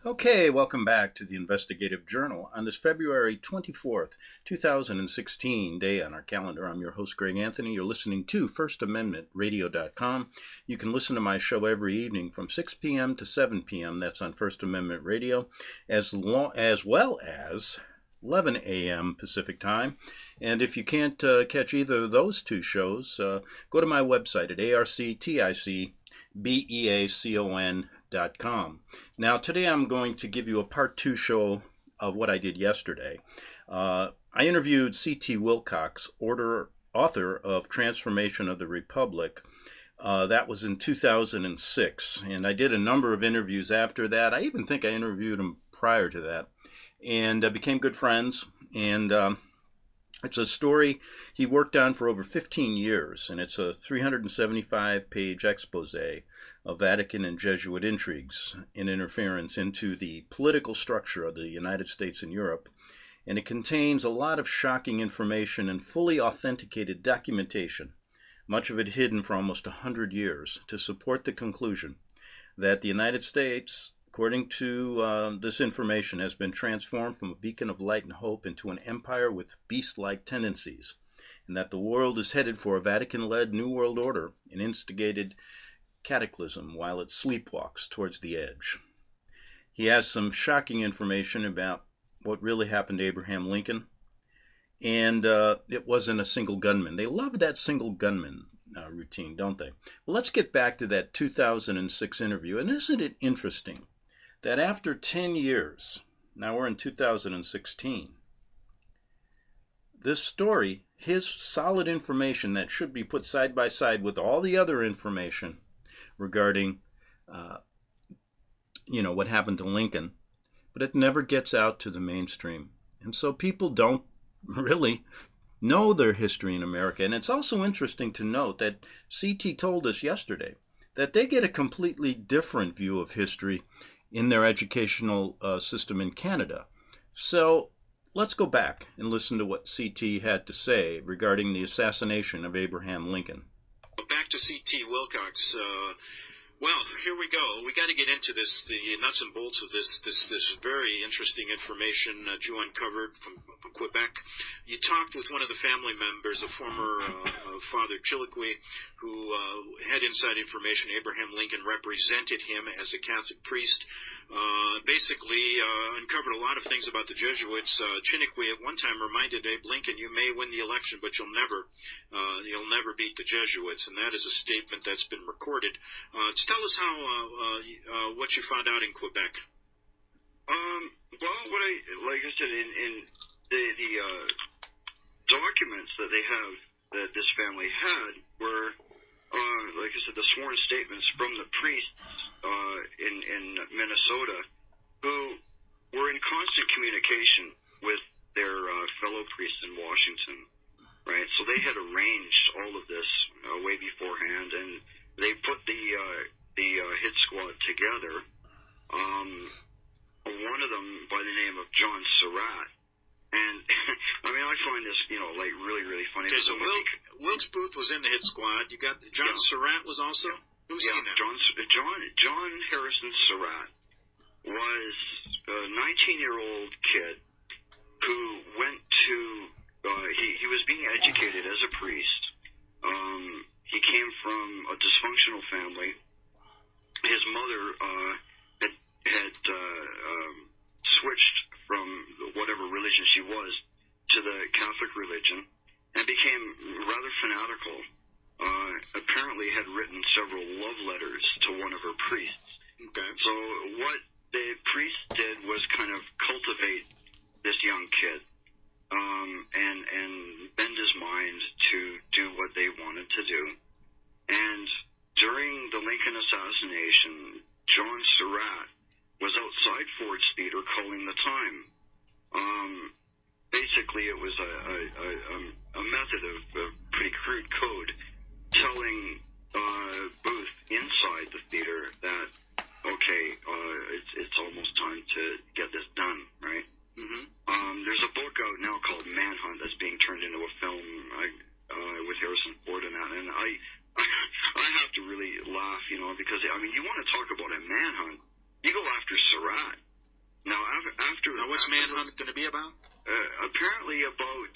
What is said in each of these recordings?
Okay, welcome back to the Investigative Journal on this February 24th, 2016 day on our calendar. I'm your host, Greg Anthony. You're listening to FirstAmendmentRadio.com. You can listen to my show every evening from 6 p.m. to 7 p.m. That's on First Amendment Radio, as well as 11 a.m. Pacific Time. And if you can't catch either of those two shows, go to my website at arcticbeacon.com. Now, today I'm going to give you a part 2 show of what I did yesterday. I interviewed C.T. Wilcox, author of Transformation of the Republic. That was in 2006, and I did a number of interviews after that. I even think I interviewed him prior to that, and became good friends. And it's a story he worked on for over 15 years, and it's a 375-page expose of Vatican and Jesuit intrigues and interference into the political structure of the United States and Europe. And it contains a lot of shocking information and fully authenticated documentation, much of it hidden for almost 100 years, to support the conclusion that the United States, according to this information, has been transformed from a beacon of light and hope into an empire with beast-like tendencies, and that the world is headed for a Vatican-led New World Order, an instigated cataclysm while it sleepwalks towards the edge. He has some shocking information about what really happened to Abraham Lincoln, and it wasn't a single gunman. They love that single gunman routine, don't they? Well, let's get back to that 2006 interview, and isn't it interesting that after 10 years, now we're in 2016, this story, his solid information that should be put side by side with all the other information regarding, what happened to Lincoln, but it never gets out to the mainstream. And so people don't really know their history in America. And it's also interesting to note that CT told us yesterday that they get a completely different view of history in their educational system in Canada. So let's go back and listen to what CT had to say regarding the assassination of Abraham Lincoln. Back to C.T. Wilcox. Well, here we go. We got to get into this, the nuts and bolts of this very interesting information you uncovered from Quebec. You talked with one of the family members, a former Father Chilliquy, who had inside information. Abraham Lincoln represented him as a Catholic priest. Basically uncovered a lot of things about the Jesuits. Chilliquy at one time reminded Abe Lincoln, "You may win the election, but you'll never beat the Jesuits," and that is a statement that's been recorded. Tell us how what you found out in Quebec. Well, like I said, in the documents that they have, that this family had, were like I said, the sworn statements from the priests in Minnesota, who were in constant communication with their fellow priests in Washington, right? So they had arranged all of this way beforehand, and they put the hit squad together. One of them by the name of John Surratt, and I mean, I find this, like really, really funny. Okay, so Wilkes Booth was in the hit squad. You got John Surratt was also. Who's he now? John Harrison Surratt was a 19-year-old kid who went to. He was being educated as a priest. He came from a dysfunctional family. His mother had switched from whatever religion she was to the Catholic religion and became rather fanatical. Apparently had written several love letters to one of her priests. Okay. So what the priest did was kind of cultivate this young kid and bend his mind to do what they wanted to do. And during the Lincoln assassination, John Surratt was outside Ford's Theater calling the time. Basically, it was a method of pretty crude code telling Booth inside the theater that, okay, it's almost time to get this done, right? Mm-hmm. There's a book out now called Manhunt that's being turned into a film with Harrison Ford in that, and I have to really laugh, because, I mean, you want to talk about a manhunt. You go after Surratt. about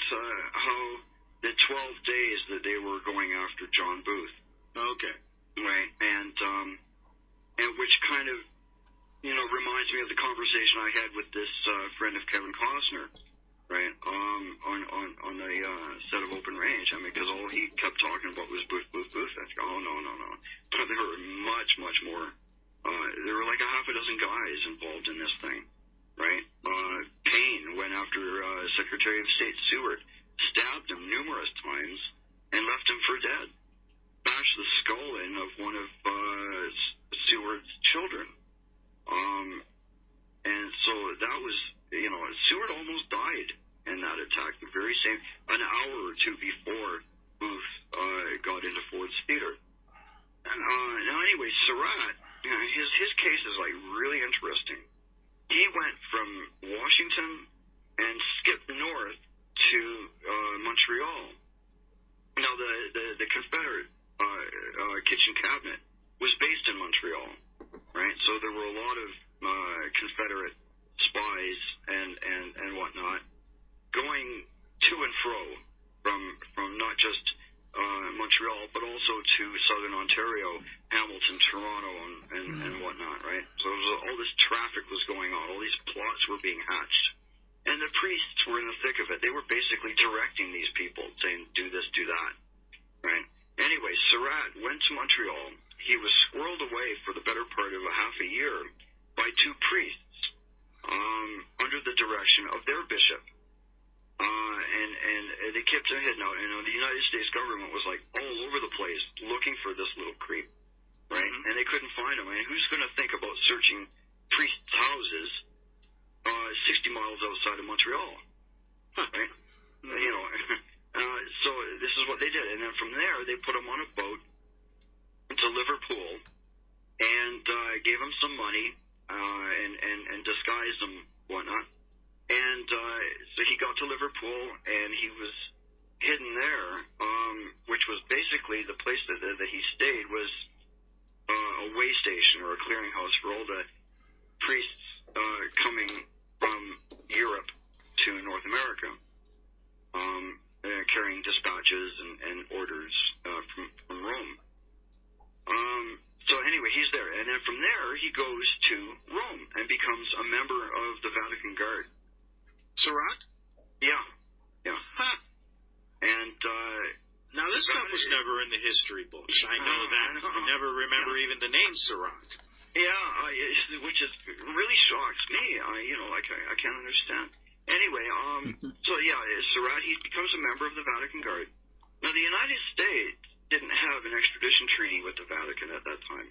how the 12 days that they were going after John Booth. Okay. Right, and which kind of, reminds me of the conversation I had with this friend of Kevin Costner, right, on the set of Open Range. I mean, because all he kept talking about was Booth. I go, oh, no. There were much more. There were like a half a dozen guys involved in this thing, right? Payne went after Secretary of State Seward, stabbed him numerous times, and left him for dead. Bashed the skull in of one of Seward's children. And so that was, Seward almost died in that attack, the very same, an hour or two before Booth got into Ford's Theater. Now anyway, Surratt, his case is like really interesting. He went from Washington and skipped north to Montreal. Now the Confederate kitchen cabinet was based in Montreal, right? So there were a lot of Confederate spies and whatnot going to and fro from not just Montreal, but also to southern Ontario, Hamilton, Toronto, and whatnot, right? So all this traffic was going on. All these plots were being hatched. And the priests were in the thick of it. They were basically directing these people, saying, do this, do that, right? Anyway, Surratt went to Montreal. He was squirreled away for the better part of a half a year by two priests under the direction of their bishop. And they kept their head out. The United States government was like all over the place looking for this little creep, right? Mm-hmm. And they couldn't find him. I mean, who's going to think about searching priests' houses 60 miles outside of Montreal, right? Mm-hmm. So this is what they did. And then from there, they put him on a boat to Liverpool and gave him some money and disguised him, whatnot. And so he got to Liverpool, and he was hidden there, which was basically the place that he stayed was a way station or a clearinghouse for all the priests coming from Europe to North America, carrying dispatches and orders from Rome. So anyway, he's there. And then from there, he goes to Rome and becomes a member of the Vatican Guard. Surratt? Yeah. Huh. And now this stuff was never in the history books. I know that. I never remember even the name Surratt. Yeah, which is really shocks me. I can't understand. Anyway, so yeah, Surratt, he becomes a member of the Vatican Guard. Now, the United States didn't have an extradition treaty with the Vatican at that time.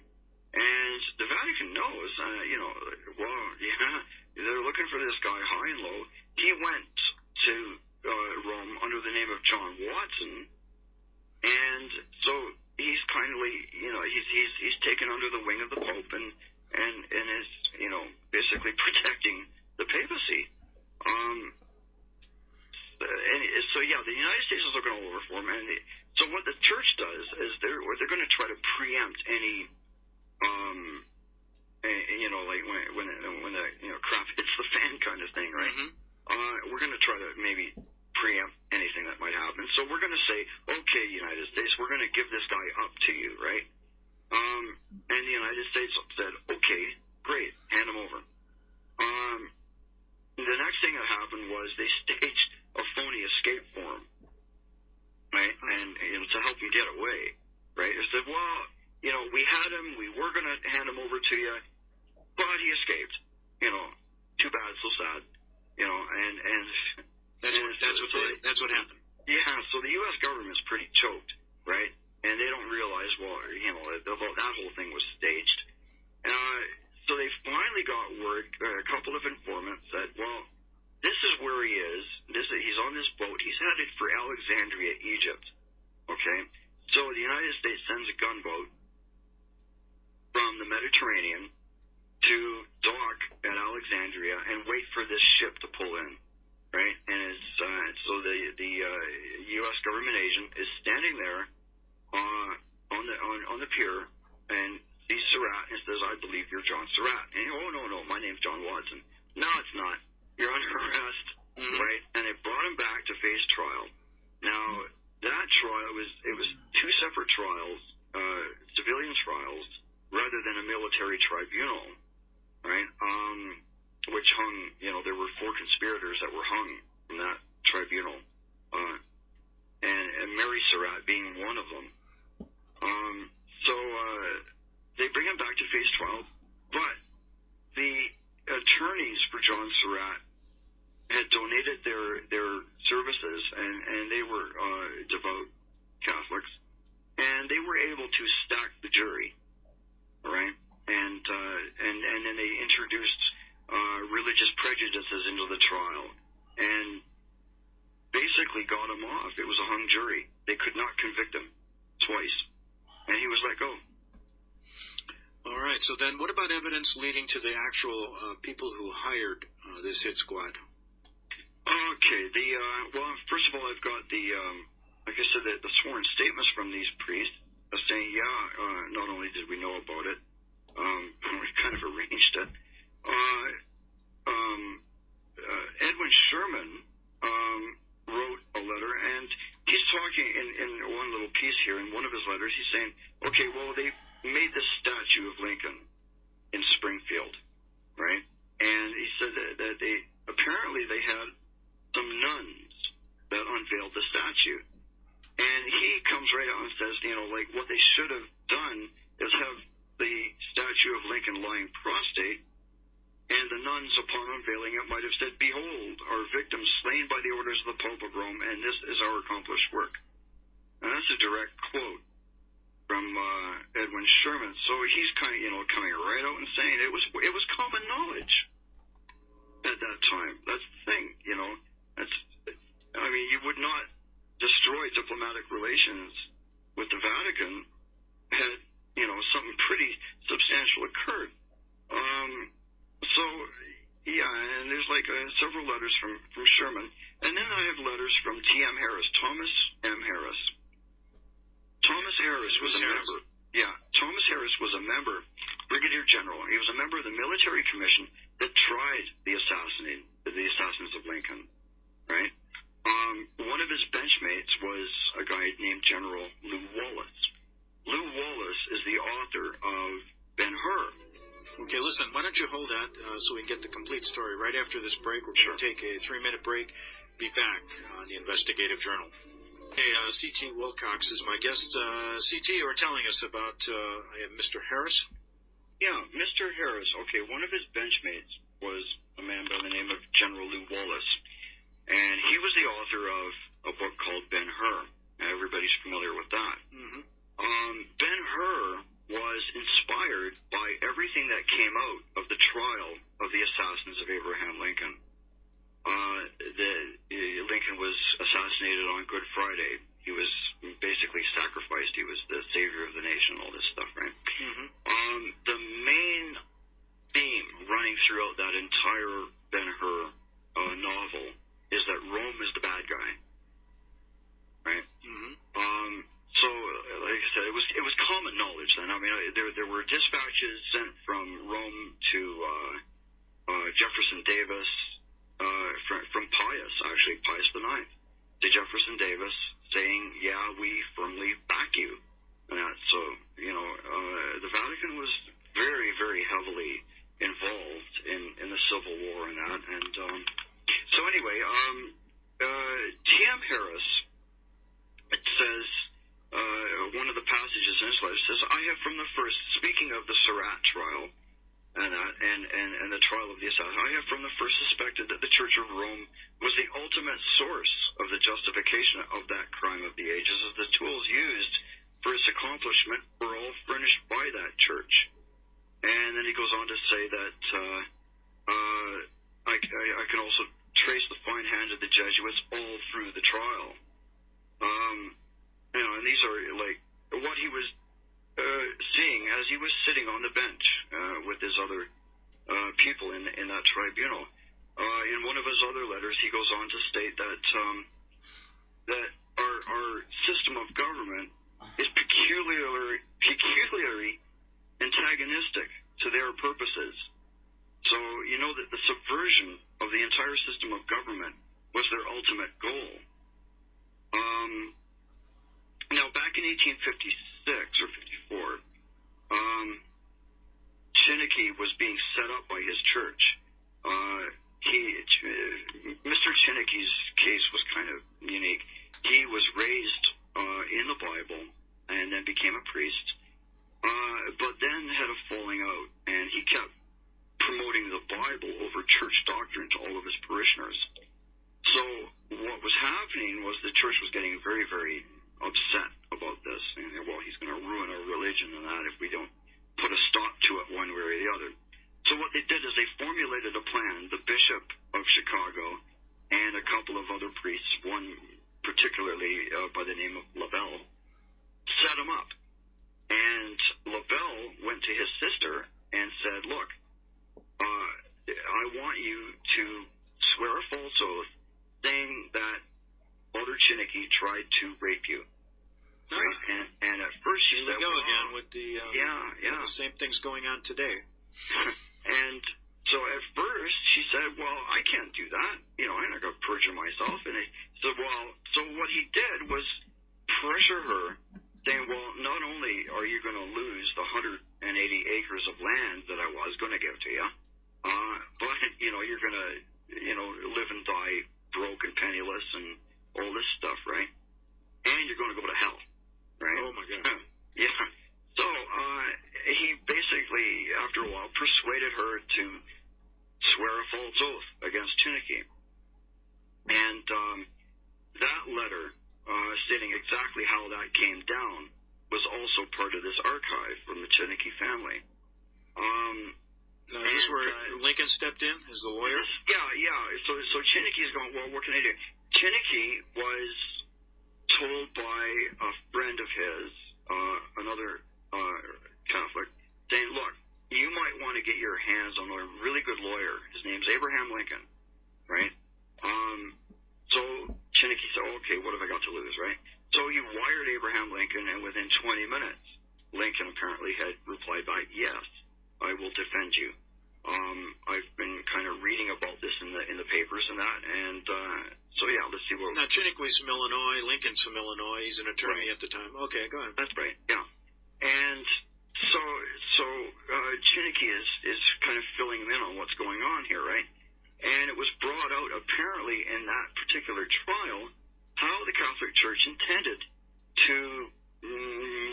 And the Vatican knows, they're looking for this guy high and low. He went to Rome under the name of John Watson, and so he's kindly, he's taken under the wing of the Pope and is, basically protecting the papacy. And so yeah, the United States is looking all over for him, and so what the church does is they're going to try to preempt any, like when the crap hits the fan kind of thing, right? Mm-hmm. We're going to try to maybe preempt anything that might happen. So we're going to say, okay, United States, we're going to give this guy up to you, right? And the United States said, okay, great, hand him over. The next thing that happened was they staged a phony escape for him, right? And to help him get away, right? They said, well, we had him, we were going to hand him over to you, but he escaped. Too bad, so sad. And that's what happened. Yeah, so the U.S. government's pretty choked, right? And they don't realize, that whole thing was staged. So they finally got word, a couple of informants said, well, this is where he is. He's on this boat. He's headed for Alexandria, Egypt. Okay? So the United States sends a gunboat from the Mediterranean to dock at Alexandria and wait for this ship to pull in, right? And so the U.S. government agent is standing there on the pier and sees Surratt and says, I believe you're John Surratt. And oh, no, my name's John Watson. No, it's not. You're under arrest. right? And they brought him back to face trial. Now, that trial was two separate trials, civilian trials, rather than a military tribunal, right? Which hung, there were 4 conspirators that were hung from that tribunal, and Mary Surratt being one of them. So they bring him back to face trial, but the attorneys for John Surratt had donated their services, and they were devout Catholics, and they were able to stack the jury, right? And then they introduced religious prejudices into the trial, and basically got him off. It was a hung jury. They could not convict him twice, and he was let go. All right. So then, what about evidence leading to the actual people who hired this hit squad? Okay. Well, first of all, I've got like I said, the sworn statements from these priests saying, not only did we know about it, we kind of arranged it. Edwin Sherman wrote a letter, and he's talking in one little piece here. In one of his letters, he's saying, okay, well, they made this statue of Lincoln in Springfield, right? And he said that they had some nuns that unveiled the statue. And he comes right out and says, like what they should have done is have the statue of Lincoln lying prostrate, and the nuns, upon unveiling it, might have said, behold, our victim slain by the orders of the Pope of Rome, and this is our accomplished work. And that's a direct quote from Edwin Sherman. So he's kind of, coming right out and saying it was common knowledge at that time. That's the thing, you would not destroy diplomatic relations with the Vatican had, something pretty substantial occurred. So, and there's several letters from Sherman. And then I have letters from T.M. Harris, Thomas M. Harris. Thomas Harris was a member. Yeah, Thomas Harris was a member, Brigadier General. He was a member of the military commission that tried the assassins of Lincoln, right? One of his benchmates was a guy named General Lew Wallace. Lew Wallace is the author of Ben-Hur. Okay, listen, why don't you hold that so we can get the complete story right after this break. We're going to take a 3-minute break. Be back on the Investigative Journal. Hey, C.T. Wilcox is my guest. C.T., you were telling us about Mr. Harris? Yeah, Mr. Harris. Okay, one of his benchmates was a man by the name of General Lew Wallace. And he was the author of a book called Ben-Hur. Everybody's familiar with that. Mm-hmm. Ben-Hur was inspired by everything that came out of the trial of the assassins of Abraham Lincoln. Lincoln was assassinated on Good Friday. He was basically sacrificed. He was the savior of the nation, all this stuff, right? Mm-hmm. The main theme running throughout that entire Ben-Hur novel is that Rome is the bad guy, right? Mm-hmm. So, like I said, it was common knowledge then. There were dispatches sent from Rome to Jefferson Davis, from Pius IX, to Jefferson Davis, saying, yeah, we firmly back you. And so, the Vatican was very, very heavily involved in the Civil War and that. And so anyway, T.M. Harris, it says, one of the passages in his letter says, I have from the first, speaking of the Surratt trial and the trial of the assassin, I have from the first suspected that the Church of Rome was the ultimate source of the justification of that crime of the ages, as the tools used for its accomplishment were all furnished by that church. And then he goes on to say that I can also trace the fine hand of the Jesuits all through the trial. And these are what he was seeing as he was sitting on the bench with his other people in that tribunal. In one of his other letters, he goes on to state that our system of government is peculiarly antagonistic to their purposes. So that the subversion of the entire system of government was their ultimate goal. Now, back in 1856 or 54, Chinnicky was being set up by his church. Mr. Chinnicky's case was kind of unique. He was raised in the Bible and then became a priest, but then had a falling out, and he kept promoting the Bible over church doctrine to all of his parishioners. So what was happening was the church was getting very, very upset about this. And, well, he's going to ruin our religion and that if we don't put a stop to it one way or the other. So what they did is they formulated a plan. The Bishop of Chicago and a couple of other priests, one particularly by the name of LaBelle, set him up. And LaBelle went to his sister and said, look, I want you to swear a false oath saying that Father Chinnicky tried to rape you. Right? And at first she said, we go again with the the same things going on today. And so at first she said, well, I can't do that. I'm not going to perjure myself. And he said, well, so what he did was pressure her, saying, well, not only are you going to lose the 180 acres of land that I was going to give to you, but, you're going to, live and die broke and penniless and all this stuff, right? And you're going to go to hell, right? Oh, my God. Yeah. So he basically, after a while, persuaded her to swear a false oath against Chinnicky. And that letter, stating exactly how that came down, was also part of this archive from the Chinnicky family. Now, this is where Lincoln stepped in as the lawyer? Yeah. So Chinnicky's going, well, what can I do? Chinnicky was told by a friend of his, another Catholic, saying, look, you might want to get your hands on a really good lawyer. His name's Abraham Lincoln, right? So Chinnicky said, okay, what have I got to lose, right? So he wired Abraham Lincoln, and within 20 minutes, Lincoln apparently had replied back, yes, I will defend you. I've been kind of reading about this in the papers and that, and so yeah, let's see what. Now Chinnicky's from Illinois, Lincoln's from Illinois. He's an attorney at the time. Okay, go ahead. That's right. Yeah, and so Chinnicky is kind of filling him in on what's going on here, right? And it was brought out apparently in that particular trial how the Catholic Church intended to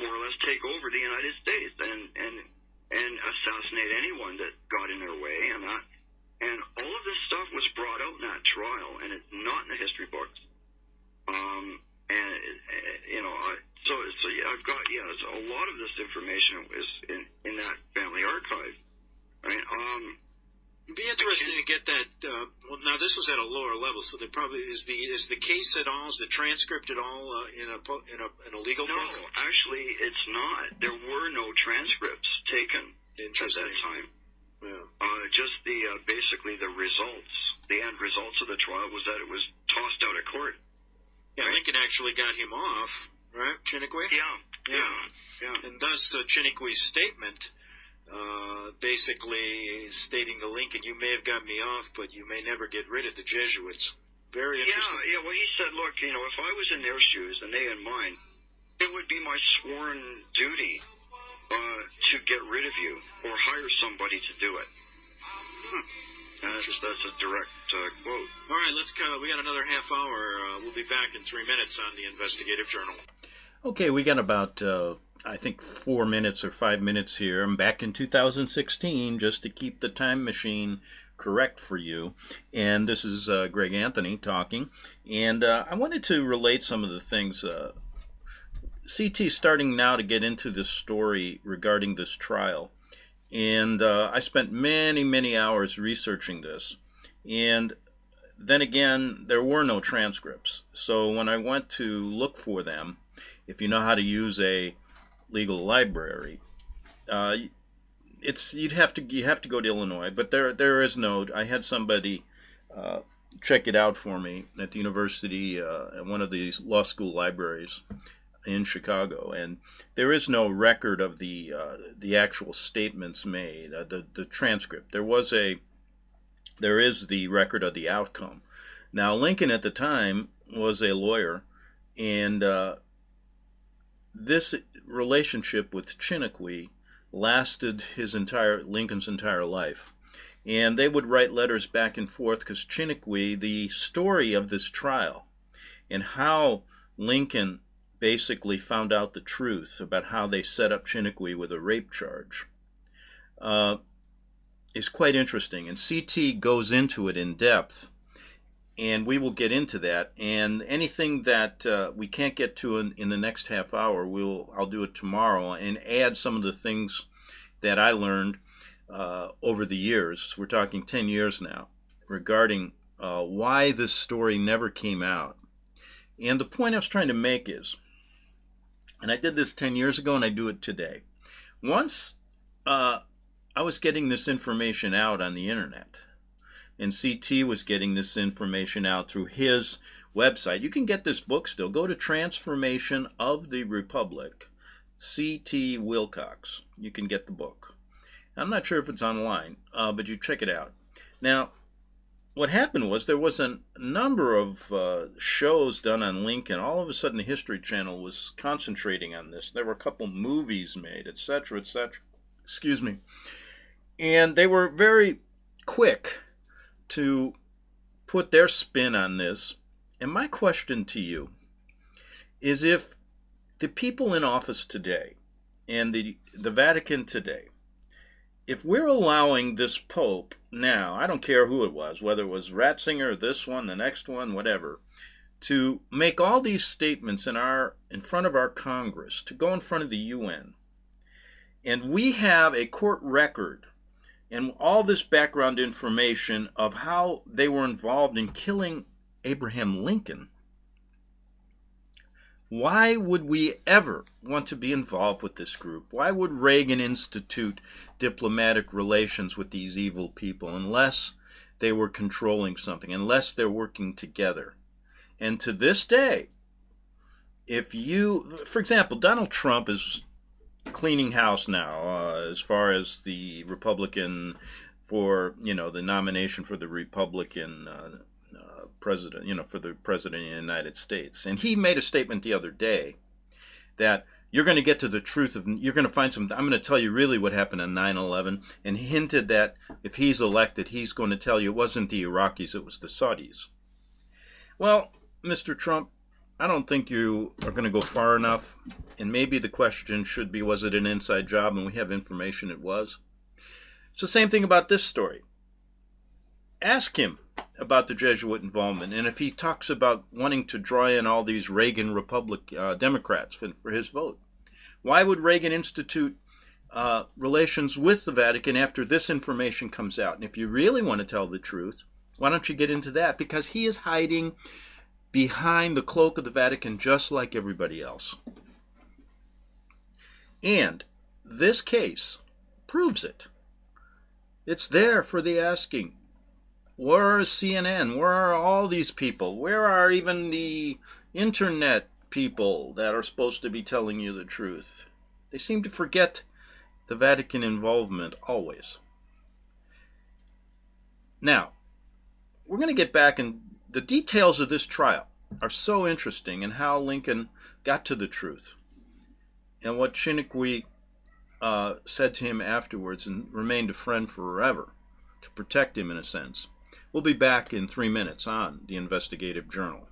more or less take over the United States and assassinate anyone that got in their way, and that, and all of this stuff was brought out in that trial, and it's not in the history books. So yeah, I've got so a lot of this information is in that family archive, right? It'd be interesting to get that. Well, now this was at a lower level, so there probably is the case at all, is the transcript at all in a legal book? No, actually, it's not. There were no transcripts taken at that time. Yeah. Just basically the results. The end results of the trial was that it was tossed out of court. Yeah, right? Lincoln actually got him off, right? Chinnicky? Yeah. And thus Chinnicky's statement. Basically stating to Lincoln, you may have got me off, but you may never get rid of the Jesuits. Very interesting. Yeah, well, he said, look, if I was in their shoes and they in mine, it would be my sworn duty to get rid of you or hire somebody to do it. That's a direct quote. All right, let's go. We got another half hour. We'll be back in 3 minutes on the Investigative Journal. Okay, we got about, I think, 4 minutes or 5 minutes here. I'm back in 2016 just to keep the time machine correct for you. And this is Greg Anthony talking. And I wanted to relate some of the things. CT starting now to get into this story regarding this trial. And I spent many, many hours researching this. And then again, there were no transcripts. So when I went to look for them, if you know how to use a legal library, you have to go to Illinois, but there is no. I had somebody check it out for me at the university, at one of these law school libraries in Chicago, and there is no record of the actual statements made, the transcript. There is the record of the outcome. Now, Lincoln at the time was a lawyer, and this relationship with Chiniquy lasted Lincoln's entire life. And they would write letters back and forth because Chiniquy, the story of this trial and how Lincoln basically found out the truth about how they set up Chiniquy with a rape charge, is quite interesting. And CT goes into it in depth, and we will get into that. And anything that we can't get to in the next half hour, I'll do it tomorrow and add some of the things that I learned over the years. We're talking 10 years now, regarding why this story never came out. And the point I was trying to make is, and I did this 10 years ago and I do it today. Once I was getting this information out on the internet, and CT was getting this information out through his website. You can get this book still. Go to Transformation of the Republic, C.T. Wilcox. You can get the book. I'm not sure if it's online, but you check it out. Now, what happened was there was a number of shows done on Lincoln. All of a sudden, the History Channel was concentrating on this. There were a couple movies made, etc., etc. Excuse me. And they were very quick to put their spin on this. And my question to you is, if the people in office today and the Vatican today, if we're allowing this Pope now, I don't care who it was, whether it was Ratzinger, this one, the next one, whatever, to make all these statements in front of our Congress, to go in front of the UN, and we have a court record and all this background information of how they were involved in killing Abraham Lincoln, why would we ever want to be involved with this group? Why would Reagan institute diplomatic relations with these evil people unless they were controlling something, unless they're working together? And to this day, for example, Donald Trump is cleaning house now as far as the Republican for the nomination for the Republican president, for the president of the United States. And he made a statement the other day that you're going to get to the truth you're going to find I'm going to tell you really what happened on 9/11, and hinted that if he's elected, he's going to tell you it wasn't the Iraqis, it was the Saudis. Well, Mr. Trump, I don't think you are going to go far enough, and maybe the question should be, was it an inside job? And we have information it was. It's the same thing about this story. Ask him about the Jesuit involvement, and if he talks about wanting to draw in all these Reagan Democrats for his vote. Why would Reagan institute relations with the Vatican after this information comes out? And if you really want to tell the truth, why don't you get into that? Because he is hiding behind the cloak of the Vatican just like everybody else. And this case proves it. It's there for the asking. Where is CNN? Where are all these people? Where are even the internet people that are supposed to be telling you the truth? They seem to forget the Vatican involvement always. Now, we're going to get back, and the details of this trial are so interesting, and how Lincoln got to the truth, and what Chiniquy said to him afterwards, and remained a friend forever, to protect him in a sense. We'll be back in 3 minutes on the Investigative Journal.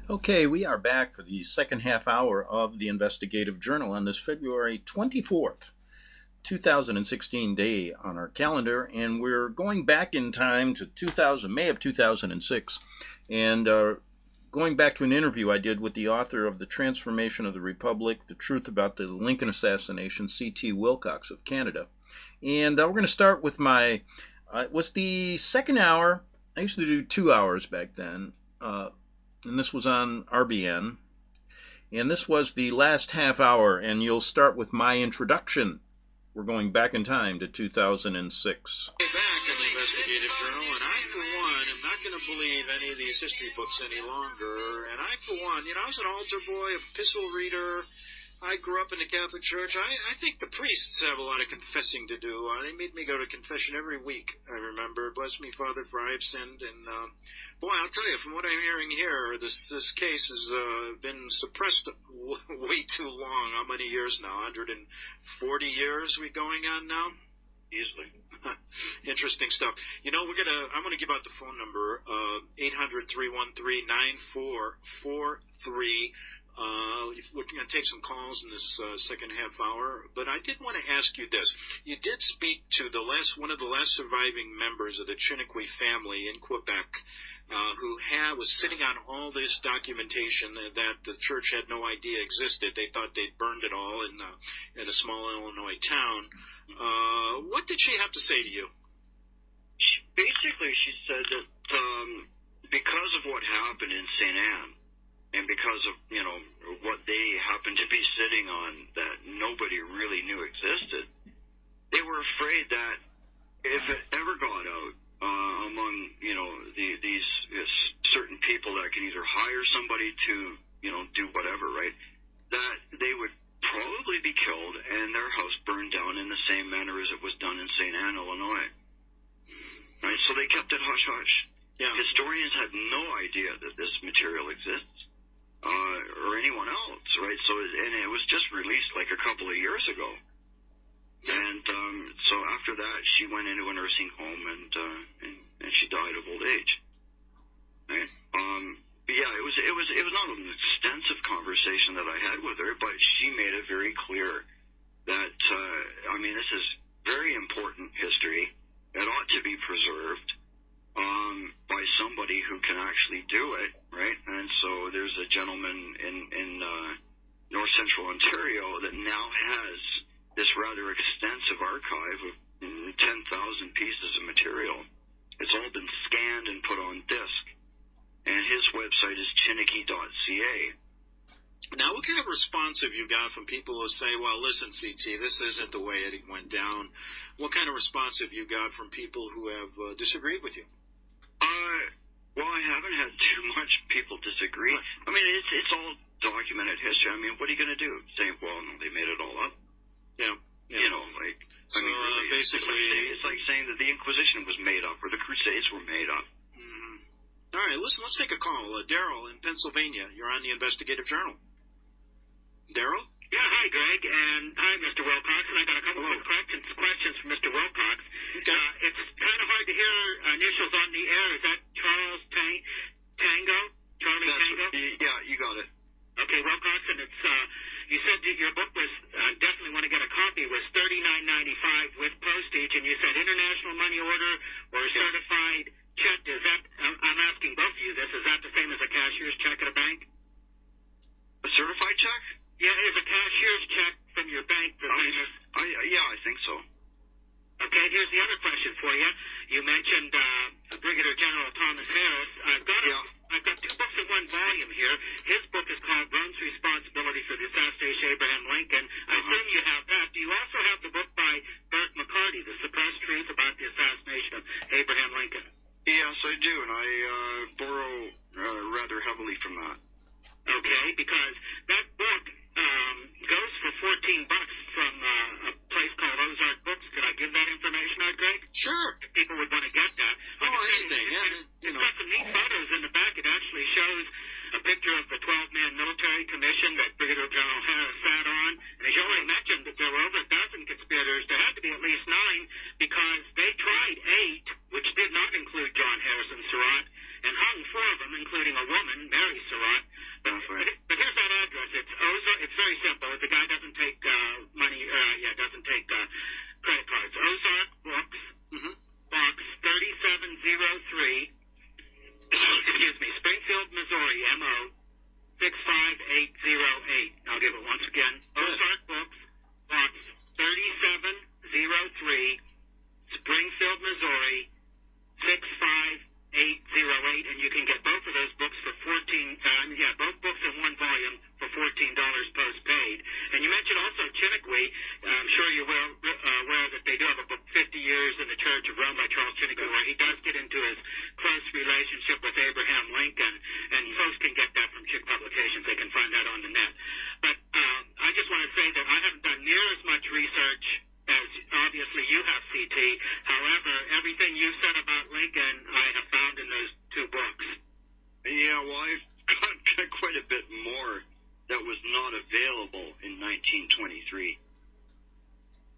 Okay, we are back for the second half hour of the Investigative Journal on this February 24th, 2016 day on our calendar, and we're going back in time to May of 2006, and going back to an interview I did with the author of The Transformation of the Republic, The Truth About the Lincoln Assassination, C.T. Wilcox of Canada. And we're going to start with it was the second hour. I used to do 2 hours back then, and this was on RBN. And this was the last half hour, and you'll start with my introduction. We're going back in time to 2006. Back in the Investigative Journal, and I, for one, am not going to believe any of these history books any longer. And I, for one, I was an altar boy, a epistle reader. I grew up in the Catholic Church. I think the priests have a lot of confessing to do. They made me go to confession every week, I remember. Bless me, Father, for I have sinned. And, boy, I'll tell you, from what I'm hearing here, this case has been suppressed way too long. How many years now? 140 years we going on now? Easily. Interesting stuff. I'm going to give out the phone number, 800-313-9443. We're going to take some calls in this second half hour, but I did want to ask you this. You did speak to one of the last surviving members of the Chiniquy family in Quebec, who was sitting on all this documentation that the church had no idea existed. They thought they'd burned it all in a small Illinois town. What did she have to say to you? Basically, she said that because of what happened in St. Anne, and because of, what they happened to be sitting on that nobody really knew existed, they were afraid that if it ever got out among, these certain people that can either hire somebody to, do whatever, right, that they would probably be killed and their house burned down in the same manner as it was done in St. Anne, Illinois. Right? So they kept it hush-hush. Yeah. Historians had no idea that this material exists. Or anyone else, right? So, and it was just released like a couple of years ago. And so after that, she went into a nursing home and she died of old age. Right? But yeah, it was not an extensive conversation that I had with her, but she made it very clear that this is very important history. It ought to be preserved. By somebody who can actually do it, right? And so there's a gentleman in north central Ontario that now has this rather extensive archive of 10,000 pieces of material. It's all been scanned and put on disc. And his website is chiniquy.ca. Now, what kind of response have you got from people who say, well, listen, CT, this isn't the way it went down? What kind of response have you got from people who have disagreed with you? Well, I haven't had too much people disagree. I mean, it's all documented history. I mean, what are you going to do? Say, well, no, they made it all up? Yeah. Really, basically, it's like saying that the Inquisition was made up or the Crusades were made up. Mm-hmm. All right, listen, let's take a call. Daryl in Pennsylvania, you're on the Investigative Journal. Daryl? Yeah, hi, Greg, and hi, Mr. Wilcox, and I got a couple of questions from Mr. Wilcox. Okay. It's kind of hard to hear initials on the air. Is that Charles Tango? Charlie Tango? Yeah, you got it. Okay, Wilcox, and it's, you said that your book was, definitely want to get a copy, was $39.95 with postage, and you said international money order or certified check. Is that, I'm asking both of you this, is that the same as a cashier's check at a bank? A certified check? Yeah, is a cashier's check from your bank the same as... Yeah, I think so. Okay, here's the other question for you. You mentioned Brigadier General Thomas Harris. I've got two books in one volume here. His book is called Rome's Responsibility for the Assassination of Abraham Lincoln. I assume you have that. Do you also have the book by Bert McCarty, The Suppressed Truth About the Assassination of Abraham Lincoln? Yes, I do, and I borrow rather heavily from that. Okay, because that book goes for $14 from a place called Ozark Books. Could I give that information out, Greg? Sure. People would want to get that. Anything, It's got some neat photos in the back. It actually shows a picture of the 12-man military commission that Brigadier General Harris sat on. And as you already mentioned, that there were over 1,000 conspirators. There had to be at least 9 because they tried 8, which did not include John Harrison Surratt, and hung 4 of them, including a woman, Mary Surratt. Ozark, it's very simple. The guy doesn't take money, doesn't take credit cards. Ozark Books, Box 3703, excuse me, Springfield, Missouri, MO 65808. I'll give it once again. Ozark Books, Box 3703, Springfield, Missouri 65808, and you can get both of those books for both books in one volume for $14 post-paid. And you mentioned also Chiniquy. I'm sure you're aware that they do have a book, 50 Years in the Church of Rome by Charles Chiniquy, where he does get into his close relationship with Abraham Lincoln, and folks can get that from Chick Publications. They can find that on the net. But I just want to say that I haven't done near as much research as obviously you have, CT. However, everything you said about Lincoln, I have found in those two books. Yeah, well, I've got quite a bit more that was not available in 1923.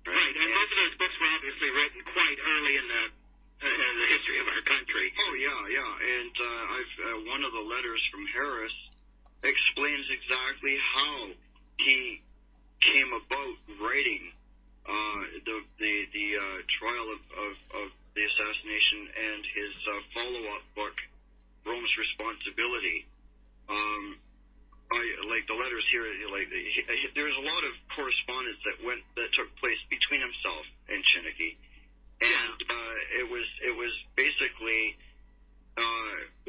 Right, and most of those books were obviously written quite early in the history of our country. Oh, yeah, and one of the letters from Harris explains exactly how he came about writing the trial of the assassination and his follow-up book, Rome's Responsibility. Like the letters here, there's a lot of correspondence that took place between himself and Chiniquy, and it was basically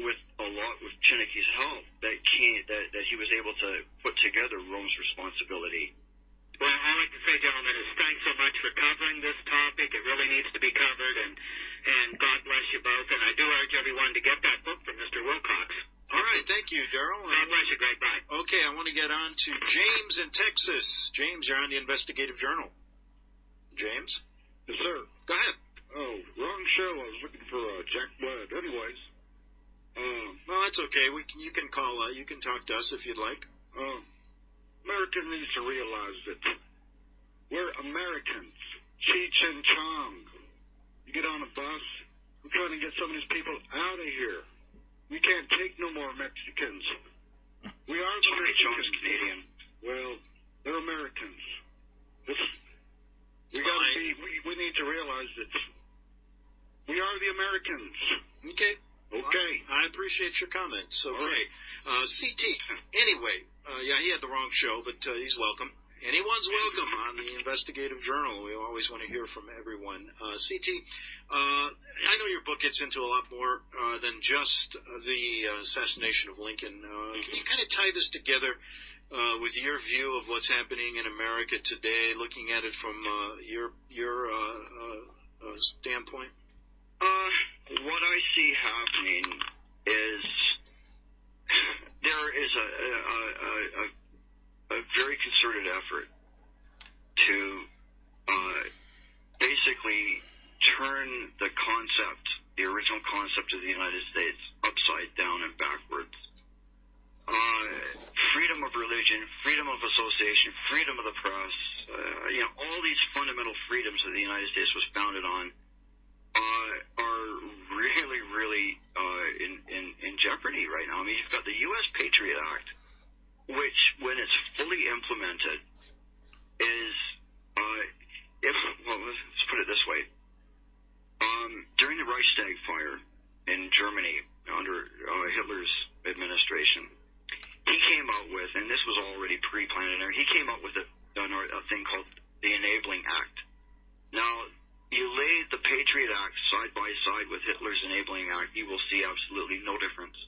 with Chiniquy's help that he was able to put together Rome's Responsibility. Well, all I can say, gentlemen, is thanks so much for covering this topic. It really needs to be covered, and God bless you both. And I do urge everyone to get that book from Mr. Wilcox. All right, thank you, Daryl. God bless you. Great, bye. Okay, I want to get on to James in Texas. James, you're on the Investigative Journal. James? Yes, sir. Go ahead. Oh, wrong show. I was looking for Jack Blood. Anyways. Well, that's okay. You can call. You can talk to us if you'd like. America needs to realize that we're Americans. Cheech and Chong. You get on a bus, we're trying to get some of these people out of here. We can't take no more Mexicans. We are the Mexicans. Canadian. Well, they're Americans. We need to realize that we are the Americans. Okay. Okay. I appreciate your comments. Okay. Right. CT. Anyway, he had the wrong show, but he's welcome. Anyone's welcome on the Investigative Journal. We always want to hear from everyone. CT, I know your book gets into a lot more than just the assassination of Lincoln. Can you kind of tie this together with your view of what's happening in America today, looking at it from your standpoint? What I see happening is there is a very concerted effort to basically turn the original concept of the United States upside down and backwards. Freedom of religion, freedom of association, freedom of the press, all these fundamental freedoms that the United States was founded on are really, really in jeopardy right now. I mean, you've got the U.S. Patriot Act, which, when it's fully implemented, is, let's put it this way. During the Reichstag fire in Germany under Hitler's administration, he came out with, and this was already pre-planned, he came out with a thing called the Enabling Act. Now, you lay the Patriot Act side by side with Hitler's Enabling Act, you will see absolutely no difference.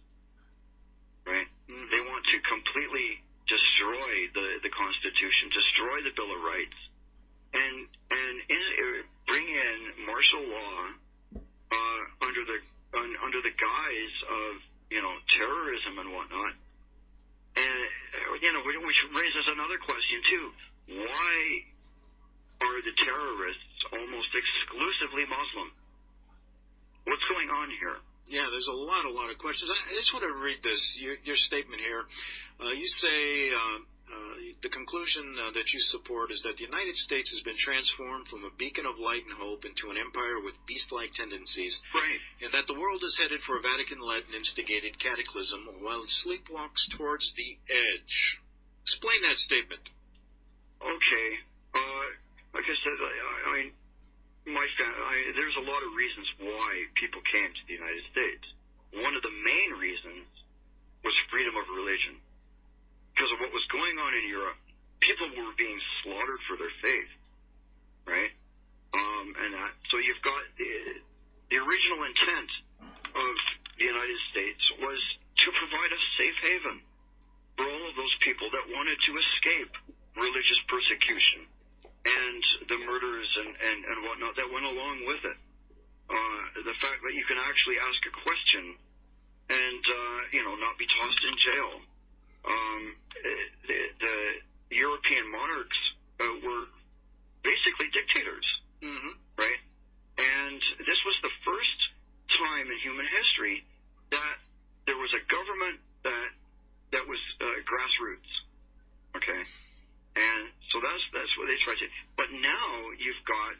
Right? Mm-hmm. They want to completely destroy the Constitution, destroy the Bill of Rights, and bring in martial law under the guise of terrorism and whatnot. And which raises another question too: why are the terrorists almost exclusively Muslim? What's going on here? Yeah, there's a lot of questions. I just want to read this, your statement here. You say the conclusion that you support is that the United States has been transformed from a beacon of light and hope into an empire with beast-like tendencies. Right. And that the world is headed for a Vatican-led and instigated cataclysm while it sleepwalks towards the edge. Explain that statement. Okay. Like I said, I mean, there's a lot of reasons why people came to the United States. One of the main reasons was freedom of religion. Because of what was going on in Europe, people were being slaughtered for their faith, right? So you've got the original intent of the United States was to provide a safe haven for all of those people that wanted to escape religious persecution and the murders and whatnot that went along with it. The fact that you can actually ask a question and not be tossed in jail. The European monarchs were basically dictators, right? And this was the first time in human history that there was a government that was grassroots, okay? And so that's what they tried to. But now you've got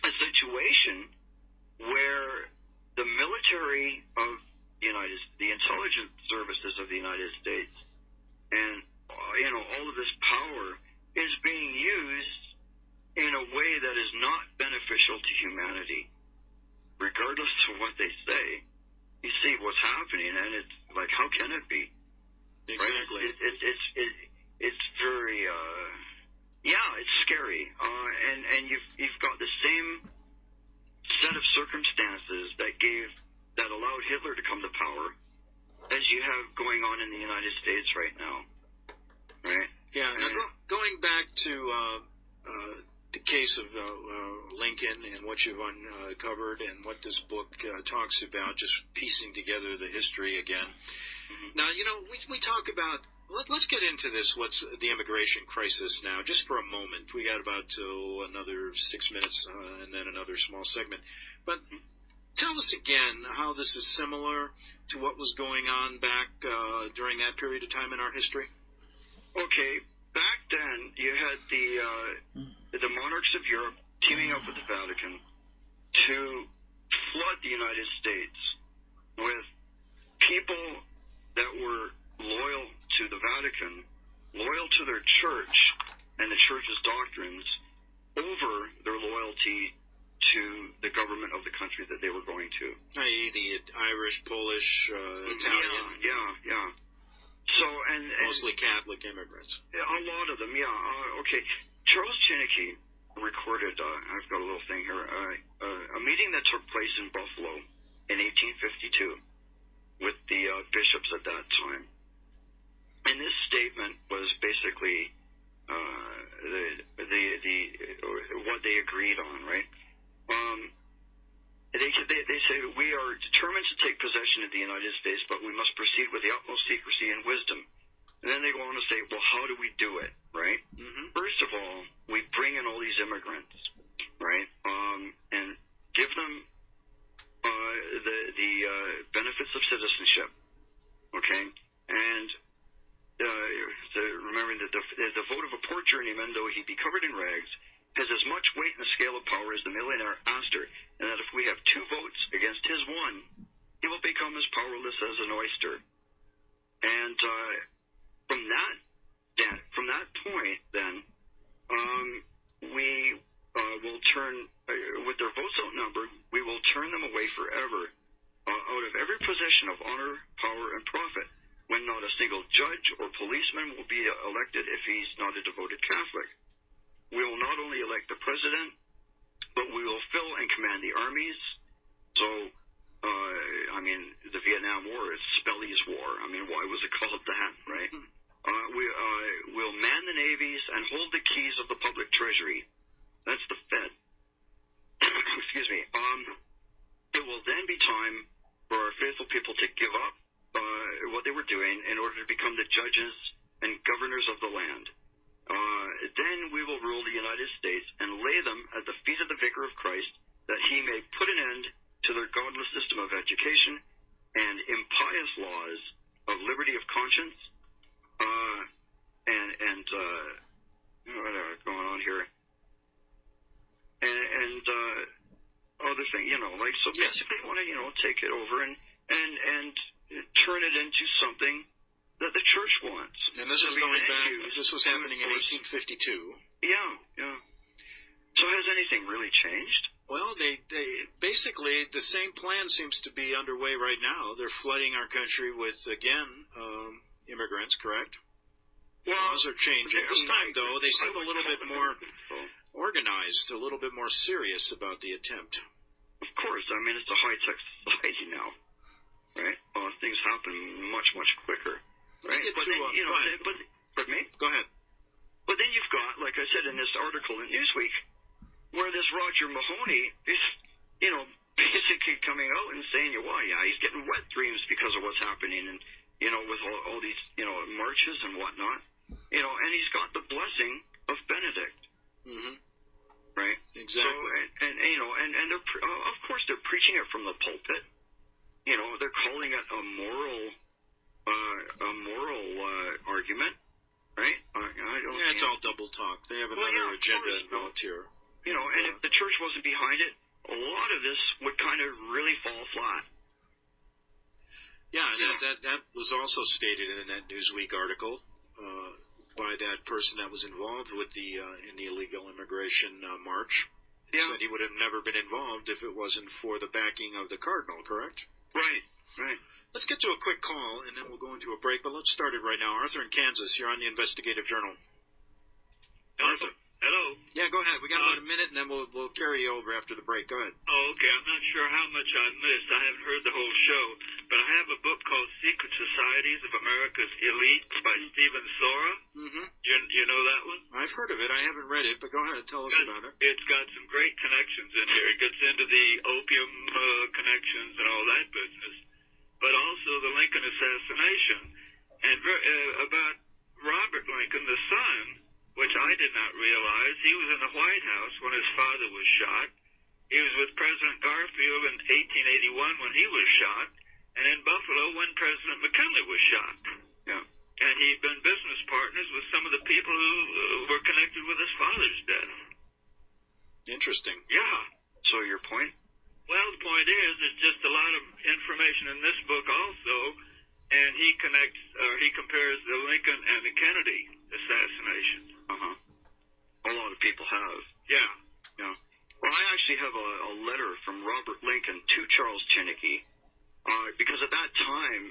a situation where the military of the intelligence services of the United States, and all of this power is being used in a way that is not beneficial to humanity, regardless of what they say. You see what's happening, and it's like, how can it be? Exactly. Right? It's very it's scary, and you've got the same set of circumstances that allowed Hitler to come to power as you have going on in the United States right now, right? Yeah. Now, going back to the case of Lincoln and what you've uncovered and what this book talks about, just piecing together the history again. Now, we talk about. Let's get into this. What's the immigration crisis now? Just for a moment. We got about another 6 minutes and then another small segment. But tell us again how this is similar to what was going on back during that period of time in our history. Okay, back then you had the monarchs of Europe teaming up with the Vatican to flood the United States with people that were loyal to the Vatican, loyal to their church and the church's doctrines over their loyalty to the government of the country that they were going to. I.e. the Irish, Polish, Italian. Yeah. So, and mostly Catholic immigrants. A lot of them, yeah. Okay. Charles Chinnicky recorded, I've got a little thing here, a meeting that took place in Buffalo in 1852 with the bishops at that time. And this statement was basically what they agreed on, right? They say we are determined to take possession of the United States, but we must proceed with the utmost secrecy and wisdom. And then they go on to say, well, how do we do it, right? First of all, we bring in all these immigrants, right? And give them the benefits of citizenship, okay? And remembering that the vote of a poor journeyman, though he be covered in rags, has as much weight in the scale of power as the millionaire Astor, and that if we have 2 votes against his 1, he will become as powerless as an oyster. And from that point, then, we will turn, with their votes outnumbered, we will turn them away forever out of every position of honor, power, and profit, when not a single judge or policeman will be elected if he's not a devoted Catholic. We will not only elect the president, but we will fill and command the armies. So, the Vietnam War is Spelly's War. Why was it called that, right? We'll man the navies and hold the keys of the public treasury. That's the Fed. Excuse me. It will then be time for our faithful people to give up what they were doing in order to become the judges and governors of the land. Then we will rule the United States and lay them at the feet of the Vicar of Christ, that he may put an end to their godless system of education and impious laws of liberty of conscience, and what's going on here, and other thing, so basically want to, take it over and turn it into something that the church wants. And this is going back. This was happening in 1852. Yeah. So has anything really changed? Well, they basically the same plan seems to be underway right now. They're flooding our country with immigrants, correct? Well, laws are changing. This time, though, they seem a little bit more organized, a little bit more serious about the attempt. Of course. I mean, it's a high-tech society now, right? Things happen much, much quicker, right? But then, pardon me? Go ahead. But then you've got, like I said in this article in Newsweek, where this Roger Mahoney is, basically coming out and saying, well, yeah, he's getting wet dreams because of what's happening, and, with all these, marches and whatnot, and he's got the blessing of Benedict. Mm-hmm. Right? Exactly. So, and they're, of course, they're preaching it from the pulpit. They're calling it a moral argument, right? It's all double talk. They have another agenda involved here. And if the church wasn't behind it, a lot of this would kind of really fall flat. Yeah, that was also stated in that Newsweek article by that person that was involved with in the illegal immigration march. He said he would have never been involved if it wasn't for the backing of the cardinal, correct? Right. Let's get to a quick call, and then we'll go into a break, but let's start it right now. Arthur in Kansas, you're on the Investigative Journal. Arthur. Hello? Yeah, go ahead. We got about a minute, and then we'll carry you over after the break. Go ahead. Oh, okay. I'm not sure how much I missed. I haven't heard the whole show, but I have a book called Secret Societies of America's Elites by Stephen Sora. Mm-hmm. You know that one? I've heard of it. I haven't read it, but go ahead and tell us about it. It's got some great connections in here. It gets into the opium connections and all that business, but also the Lincoln assassination, and about Robert Lincoln, the son, which I did not realize. He was in the White House when his father was shot. He was with President Garfield in 1881 when he was shot, and in Buffalo when President McKinley was shot. Yeah. And he'd been business partners with some of the people who were connected with his father's death. Interesting. Yeah. So your point? Well, the point is, there's just a lot of information in this book also, and he compares the Lincoln and the Kennedy assassination. A lot of people have. Yeah. Well, I actually have a letter from Robert Lincoln to Charles Chinnicky, because at that time,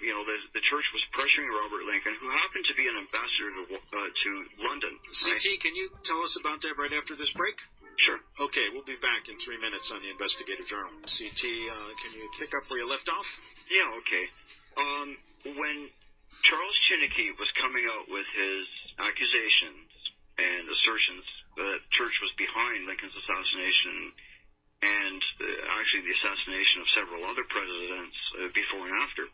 the church was pressuring Robert Lincoln, who happened to be an ambassador to London. CT, can you tell us about that right after this break? Sure. Okay, we'll be back in 3 minutes on the Investigative Journal. CT, can you pick up where you left off? Yeah, okay. When Charles Chinnicky was coming out with his accusations and assertions that the church was behind Lincoln's assassination and actually the assassination of several other presidents before and after,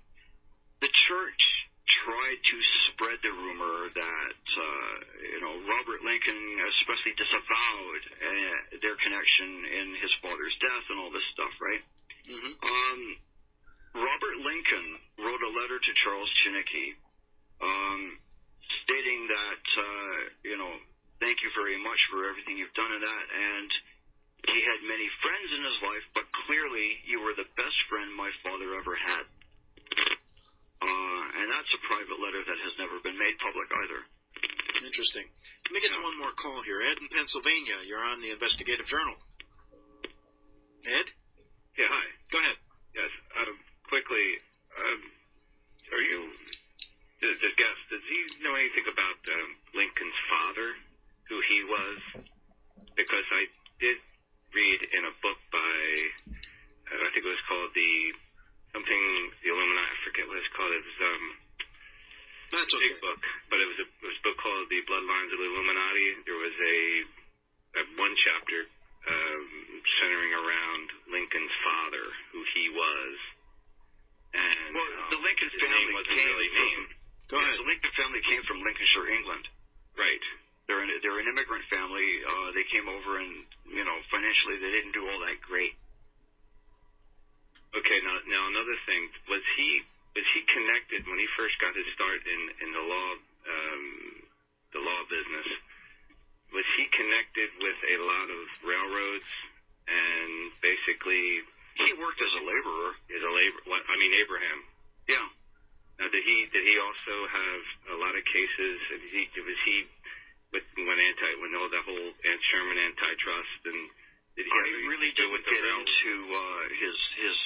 the church tried to spread the rumor that, Robert Lincoln especially disavowed their connection in his father's death and all this stuff, right? Mm-hmm. Robert Lincoln wrote a letter to Charles Chinnicky stating that, thank you very much for everything you've done in that, and he had many friends in his life, but clearly you were the best friend my father ever had. And that's a private letter that has never been made public either. Interesting. Let me get to one more call here. Ed in Pennsylvania, you're on the Investigative Journal. Ed? Yeah, hi. Go ahead. Yes, quickly, the guest, does he know anything about Lincoln's father, who he was? Because I did read in a book by, I think it was called the Illuminati, I forget what it's called. It was That's a big book, but it was a book called The Bloodlines of the Illuminati. There was a one chapter centering around Lincoln's father, who he was. And the Lincoln family wasn't really named. Go ahead. The Lincoln family came from Lincolnshire, England. Right. They're an immigrant family. They came over and, financially they didn't do all that great. Okay, now another thing, was he connected when he first got his start in the law business? Was he connected with a lot of railroads and basically he worked as a laborer? Abraham. Yeah. Now, did he also have a lot of cases? Was he when all the whole Sherman antitrust, and did he really do with the rail? Into his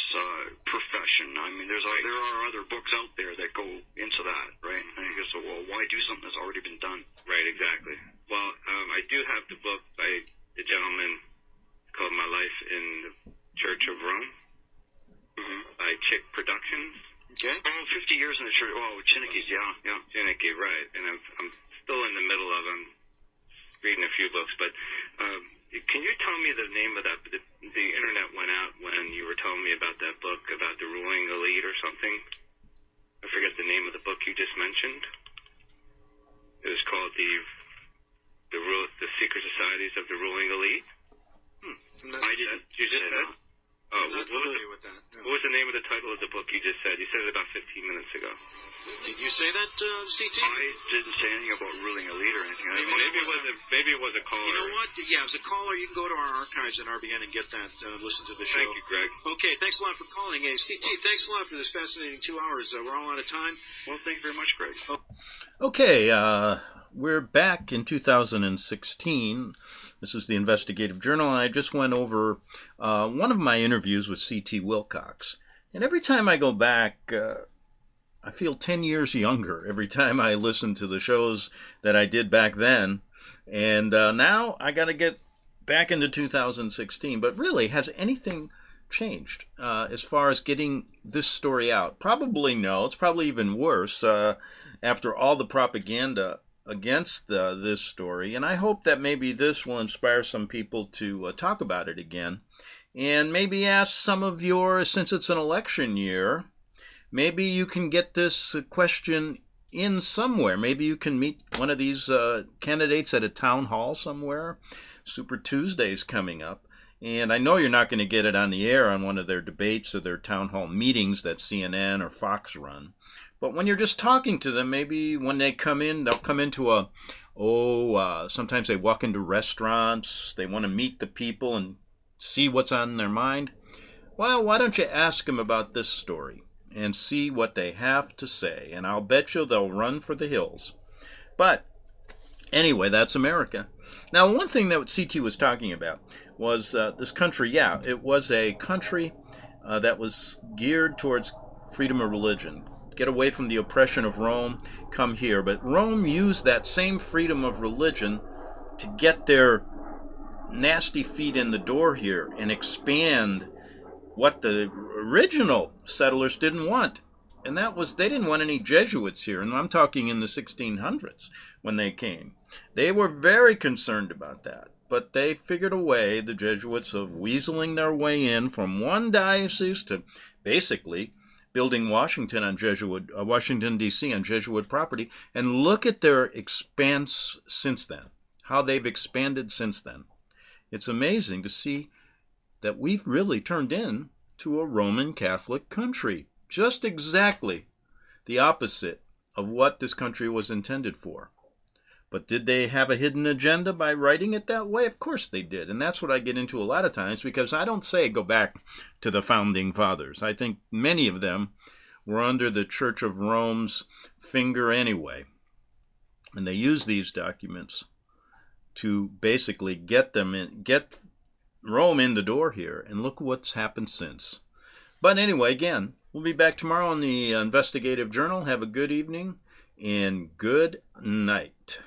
profession? I mean, there are other books out there that go into that, right? And I guess, well, why do something that's already been done? Right, exactly. Well, I do have the book by the gentleman called My Life in the Church of Rome, by Chick Productions. Okay. Oh, 50 years in the church. Oh, Chinnicky's, yeah. Chinnicky, right. And I'm still in the middle of reading a few books, but can you tell me the name of that? The internet went out when you were telling me about that book about the ruling elite or something. I forget the name of the book you just mentioned. It was called the Secret Societies of the Ruling Elite. You just said? Oh, what was the name of the title of the book you just said? You said it about 15 minutes ago. Did you say that, CT? I didn't say anything about ruling elite or anything. Maybe it was a caller. You know what? Yeah, as a caller, you can go to our archives at RBN and get that, listen to the show. Thank you, Greg. Okay, thanks a lot for calling. Hey, CT, thanks a lot for this fascinating 2 hours. We're all out of time. Well, thank you very much, Greg. Okay, we're back in 2016. This is the Investigative Journal, and I just went over one of my interviews with C.T. Wilcox. And every time I go back, I feel 10 years younger every time I listen to the shows that I did back then. And now I got to get back into 2016. But really, has anything changed as far as getting this story out? Probably no. It's probably even worse after all the propaganda against this story. And I hope that maybe this will inspire some people to talk about it again. And maybe ask some of since it's an election year, maybe you can get this question in somewhere. Maybe you can meet one of these candidates at a town hall somewhere. Super Tuesday's coming up. And I know you're not going to get it on the air on one of their debates or their town hall meetings that CNN or Fox run. But when you're just talking to them, maybe when they come in, they'll come into sometimes they walk into restaurants. They want to meet the people and see what's on their mind. Well, why don't you ask them about this story and see what they have to say? And I'll bet you they'll run for the hills. But anyway, that's America. Now, one thing that CT was talking about was this country. Yeah, it was a country that was geared towards freedom of religion. Get away from the oppression of Rome, come here. But Rome used that same freedom of religion to get their nasty feet in the door here and expand what the original settlers didn't want. And that was, they didn't want any Jesuits here. And I'm talking in the 1600s when they came. They were very concerned about that. But they figured a way, the Jesuits, of weaseling their way in from one diocese to basically building Washington, D.C. on Jesuit property. And look at their expanse since then, how they've expanded since then. It's amazing to see that we've really turned into a Roman Catholic country. Just exactly the opposite of what this country was intended for. But did they have a hidden agenda by writing it that way? Of course they did. And that's what I get into a lot of times, because I don't say go back to the founding fathers. I think many of them were under the Church of Rome's finger anyway. And they used these documents to basically get Rome in the door here. And look what's happened since. But anyway, again, we'll be back tomorrow on the Investigative Journal. Have a good evening and good night.